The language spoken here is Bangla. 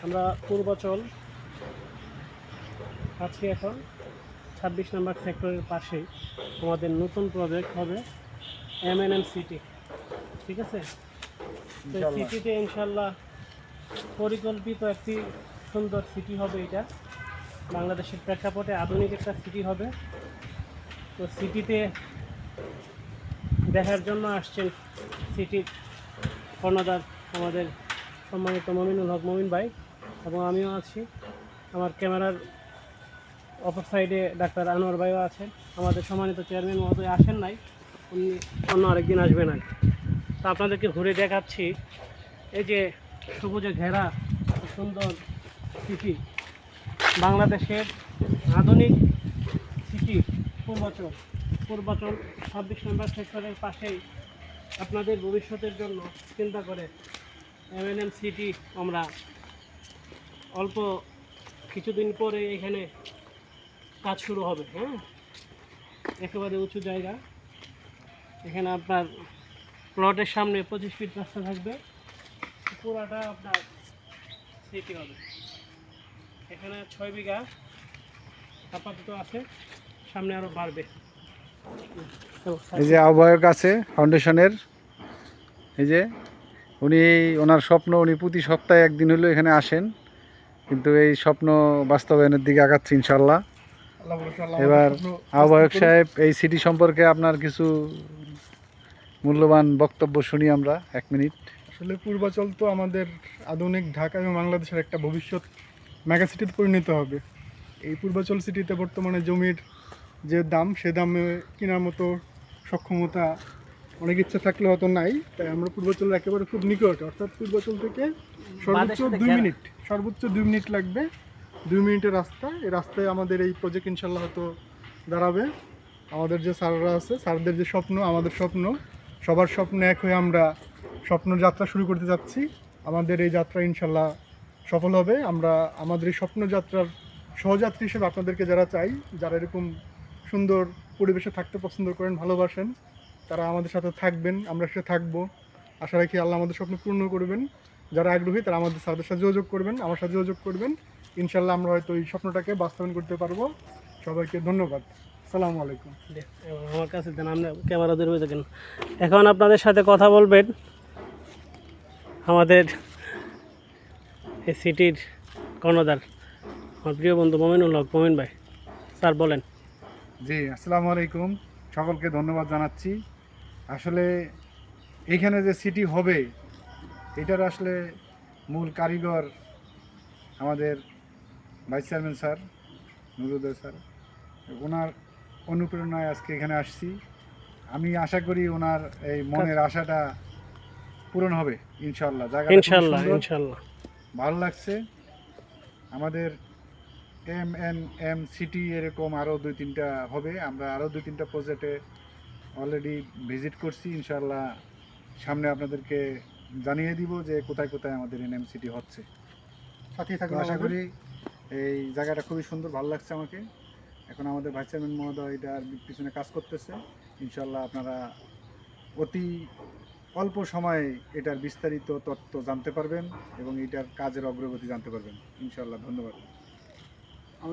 আমরা পূর্বাচল আছি এখন ২৬ নম্বর সেক্টরের পাশেই। আমাদের নতুন প্রজেক্ট হবে এমএনএম সিটি, ঠিক আছে? তো এই সিটিতে ইনশাল্লাহ পরিকল্পিত একটি সুন্দর সিটি হবে। এটা বাংলাদেশের প্রেক্ষাপটে আধুনিক একটা সিটি হবে। তো সিটিতে দেখার জন্য আসছেন সিটির কর্ণধার আমাদের সম্মানিত মমিনুল হক মমিন ভাই, এবং আমিও আছি। আমার ক্যামেরার অপর সাইডে ডাক্তার আনোয়ার ভাইও আছেন। আমাদের সম্মানিত চেয়ারম্যান মহোদয় আসেন নাই, উনি অন্য আরেকদিন আসবেন আর কি। তো আপনাদেরকে ঘুরে দেখাচ্ছি এই যে সবুজে ঘেরা সুন্দর সিটি, বাংলাদেশের আধুনিক সিটি পূর্বাচল। ২৬ নম্বর সেক্টরের পাশেই আপনাদের ভবিষ্যতের জন্য চিন্তা করে এমএনএম সিটি আমরা অল্প কিছুদিন পরে এখানে কাজ শুরু হবে। হ্যাঁ, একেবারে উঁচু জায়গা। এখানে আপনার প্লটের সামনে ২৫ ফিট রাস্তা থাকবে, পুরাটা আপনার সিটি হবে। এখানে ৬ বিঘা আপাতত আছে, সামনে আরও বাড়বে। এই যে আহ্বায়ক আছে ফাউন্ডেশনের, এই যে উনি ওনার স্বপ্ন, উনি প্রতি সপ্তাহে একদিন হলেও এখানে আসেন, কিন্তু এই স্বপ্ন বাস্তবায়নের দিকে আগাচ্ছে ইনশাল্লাহ। এবার আহ্বায়ক সাহেব, এই সিটি সম্পর্কে আপনার কিছু মূল্যবান বক্তব্য শুনি আমরা ১ মিনিট। আসলে পূর্বাচল তো আমাদের আধুনিক ঢাকা এবং বাংলাদেশের একটা ভবিষ্যৎ মেগা সিটিতে পরিণত হবে। এই পূর্বাচল সিটিতে বর্তমানে জমির যে দাম, সে দামে কেনার মতো সক্ষমতা অনেক ইচ্ছা থাকলে হয়তো নাই। তাই আমরা পূর্বাচলের একেবারে খুব নিকট, অর্থাৎ পূর্বাচল থেকে সর্বোচ্চ 2 মিনিট লাগবে। 2 মিনিটের রাস্তা। এই রাস্তায় আমাদের এই প্রজেক্ট ইনশাল্লাহ হয়তো দাঁড়াবে। আমাদের যে স্যাররা আছে, স্যারদের যে স্বপ্ন, আমাদের স্বপ্ন, সবার স্বপ্ন এক হয়ে আমরা স্বপ্ন যাত্রা শুরু করতে যাচ্ছি। আমাদের এই যাত্রা ইনশাল্লাহ সফল হবে। আমরা আমাদের এই স্বপ্ন যাত্রার সহযাত্রী হিসেবে আপনাদেরকে যারা চাই, যারা এরকম সুন্দর পরিবেশে থাকতে পছন্দ করেন, ভালোবাসেন, তারা আমাদের সাথে থাকবেন, আমরা সাথে থাকবো। আশা রাখি আল্লাহ আমাদের স্বপ্ন পূর্ণ করবেন। যারা আগ্রহী তারা আমাদের স্যারদের সাথে যোগাযোগ করবেন, আমার সাথে যোগাযোগ করবেন। ইনশাল্লাহ আমরা হয়তো এই স্বপ্নটাকে বাস্তবায়ন করতে পারবো। সবাইকে ধন্যবাদ। আসসালামু আলাইকুম। আমার কাছে দেন, আমরা ক্যামেরা ধরে দেখেন। এখন আপনাদের সাথে কথা বলবেন আমাদের এই সিটির কর্ণধার, আমার প্রিয় বন্ধু মমিনুল হক মমিন ভাই। স্যার বলেন। জি, আসসালামু আলাইকুম, সকলকে ধন্যবাদ জানাচ্ছি। আসলে এইখানে যে সিটি হবে, এটার আসলে মূল কারিগর আমাদের ভাইস চেয়ারম্যান স্যার নুরুদ্দৌলা স্যার। ওনার অনুপ্রেরণায় আজকে এখানে আসছি। আমি আশা করি ওনার এই মনের আশাটা পূরণ হবে ইনশাল্লাহ। জায়গাটা ইনশাল্লাহ ইনশাল্লাহ ভালো লাগছে। আমাদের এমএনএম সিটি এরকম আরও ২-৩টা হবে। আমরা আরও ২-৩টা প্রজেক্টে অলরেডি ভিজিট করছি। ইনশাল্লাহ সামনে আপনাদেরকে জানিয়ে দিব যে কোথায় কোথায় আমাদের এনএম সিটি হচ্ছে। সাথেই থাকুন। আশা করি এই জায়গাটা খুবই সুন্দর, ভালো লাগছে আমাকে। এখন আমাদের ভাইস চেয়ারম্যান মহোদয় এটার পিছনে কাজ করতেছে। ইনশাল্লাহ আপনারা অতি অল্প সময়ে এটার বিস্তারিত তথ্য জানতে পারবেন এবং এটার কাজের অগ্রগতি জানতে পারবেন ইনশাল্লাহ। ধন্যবাদ।